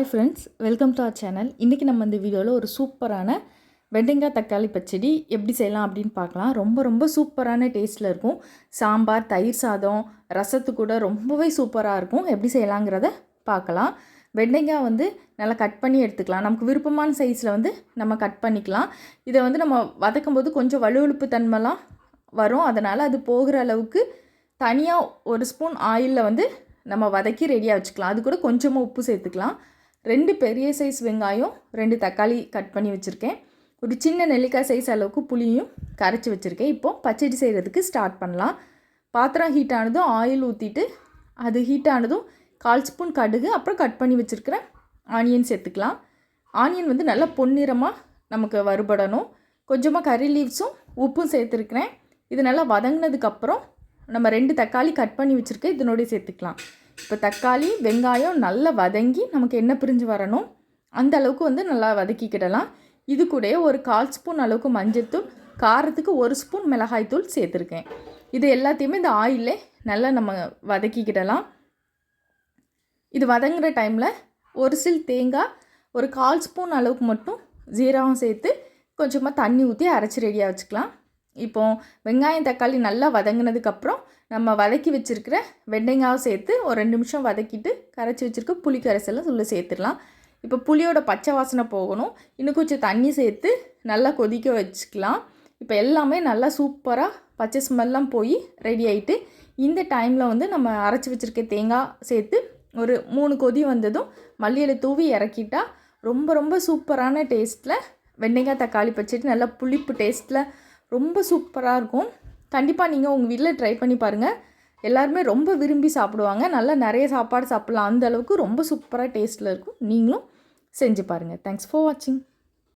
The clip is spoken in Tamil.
Hi friends, welcome to our channel. இன்றைக்கி நம்ம இந்த வீடியோவில் ஒரு சூப்பரான வெண்டைக்காய் தக்காளி பச்சடி எப்படி செய்யலாம் அப்படின்னு பார்க்கலாம். ரொம்ப சூப்பரான டேஸ்ட்டில் இருக்கும். சாம்பார், தயிர் சாதம், ரசத்து கூட ரொம்பவே சூப்பராக இருக்கும். எப்படி செய்யலாங்கிறத பார்க்கலாம். வெண்டைக்காய் நல்லா கட் பண்ணி எடுத்துக்கலாம். நமக்கு விருப்பமான சைஸில் நம்ம கட் பண்ணிக்கலாம். இதை நம்ம வதக்கும் போது கொஞ்சம் வழுவழுப்பு தன்மைலாம் வரும். அதனால் அது போகிற அளவுக்கு தனியாக ஒரு ஸ்பூன் ஆயிலில் நம்ம வதக்கி ரெடியாக வச்சுக்கலாம். அது கூட கொஞ்சமாக உப்பு சேர்த்துக்கலாம். 2 பெரிய சைஸ் வெங்காயம், 2 தக்காளி கட் பண்ணி வச்சுருக்கேன். ஒரு சின்ன நெல்லிக்காய் சைஸ் அளவுக்கு புளியும் கரைச்சி வச்சுருக்கேன். இப்போது பச்சடி செய்கிறதுக்கு ஸ்டார்ட் பண்ணலாம். பாத்திரம் ஹீட் ஆனதும் ஆயில் ஊற்றிட்டு அது ஹீட் ஆனதும் 1/4 ஸ்பூன் கடுகு, அப்புறம் கட் பண்ணி வச்சுருக்கிற ஆனியன் சேர்த்துக்கலாம். ஆனியன் நல்லா பொன்னிறமாக நமக்கு வறுபடணும். கொஞ்சமாக கறி லீவ்ஸும் உப்பும் சேர்த்துருக்கிறேன். இது நல்லா வதங்கினதுக்கப்புறம் நம்ம 2 தக்காளி கட் பண்ணி வச்சுருக்கேன், இதனோடய சேர்த்துக்கலாம். இப்போ தக்காளி வெங்காயம் நல்லா வதங்கி நமக்கு எண்ணெய் பிரிஞ்சு வரணும். அந்த அளவுக்கு நல்லா வதக்கிக்கிடலாம். இது கூட ஒரு 1/4 ஸ்பூன் அளவுக்கு மஞ்சள்தூள், காரத்துக்கு 1 ஸ்பூன் மிளகாய்த்தூள் சேர்த்துருக்கேன். இது எல்லாத்தையுமே இந்த ஆயிலே நல்லா நம்ம வதக்கிக்கிடலாம். இது வதங்குற டைமில் ஒரு சில் தேங்காய், ஒரு 1/4 ஸ்பூன் அளவுக்கு மட்டும் ஜீரகம் சேர்த்து கொஞ்சமாக தண்ணி ஊற்றி அரைச்சி ரெடியாக வச்சுக்கலாம். இப்போது வெங்காயம் தக்காளி நல்லா வதங்கினதுக்கப்புறம் நம்ம வதக்கி வச்சுருக்கிற வெண்டைக்காவை சேர்த்து ஒரு 2 நிமிஷம் வதக்கிட்டு கரைச்சி வச்சுருக்க புளி கரைசலும் உள்ளே சேர்த்துடலாம். இப்போ புளியோட பச்சை வாசனை போகணும். இன்னும் கொஞ்சம் தண்ணி சேர்த்து நல்லா கொதிக்க வச்சுக்கலாம். இப்போ எல்லாமே நல்லா சூப்பராக பச்சை ஸ்மெல்லாம் போய் ரெடி ஆகிட்டு இந்த டைமில் நம்ம அரைச்சி வச்சுருக்க தேங்காய் சேர்த்து ஒரு 3 கொதி வந்ததும் மல்லியிலை தூவி இறக்கிட்டால் ரொம்ப சூப்பரான டேஸ்ட்டில் வெண்டைக்காய் தக்காளி பச்சடி நல்லா புளிப்பு டேஸ்ட்டில் ரொம்ப சூப்பராக இருக்கும். கண்டிப்பாக நீங்கள் உங்கள் வீட்டில் ட்ரை பண்ணி பாருங்கள். எல்லாருமே ரொம்ப விரும்பி சாப்பிடுவாங்க. நல்லா நிறைய சாப்பாடு சாப்பிட்லாம். அந்த அளவுக்கு ரொம்ப சூப்பராக டேஸ்ட்டில் இருக்கும். நீங்களும் செஞ்சு பாருங்கள். தேங்க்ஸ் ஃபார் வாட்சிங்.